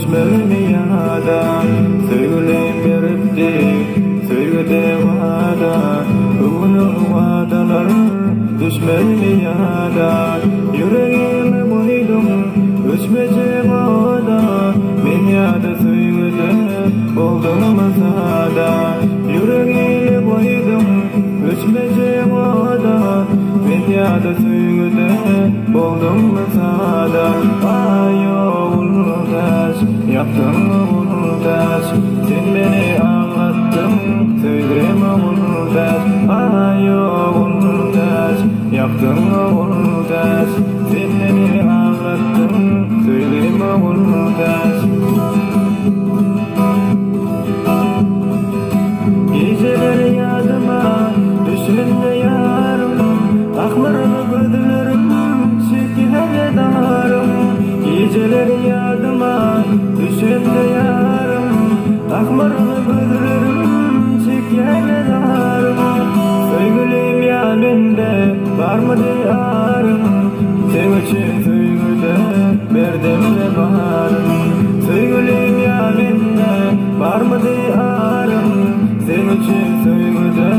düşmeli yada. Söyleyip beripti söyledi vada. Bunu vadalar düşmeli yada. Yüreğime koydum öçmece vada. Men yada söyledi oldum masada. Yüreğime koydum öçmece vada. Men yada söyledi oldum masada. Ayo uldaş yaptım uldaş. Sen beni ağlattın söyleme uldaş. Ayo uldaş yaptım uldaş. Sen beni ağlattın söyleme uldaş. Geceler yadıma düşümde yarım. Akmarlı gözlerim şekilde darım. Geceler yadıma düşümde yarım. Akmarlı gözlerim şekilde darım. Sevgilim yanında var mı diyarım. Sen için sevgide verdim de baharım. Sevgilim yanında var mı diyarım. Sen için sevgide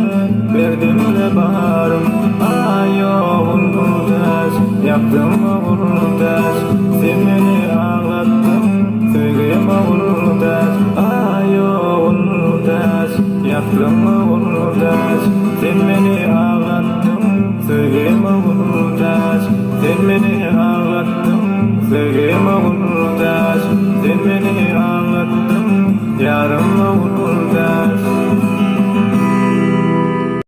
verdim de baharım. Ayo uldaş yaptım uldaş. Sen beni ağlattın sevgime uldaş. Ayo uldaş yaptım uldaş. Sen beni ağlattın sevgime uldaş. Sen beni ağlattın sevgime uldaş. Sen beni ağlattın yarım uldaş.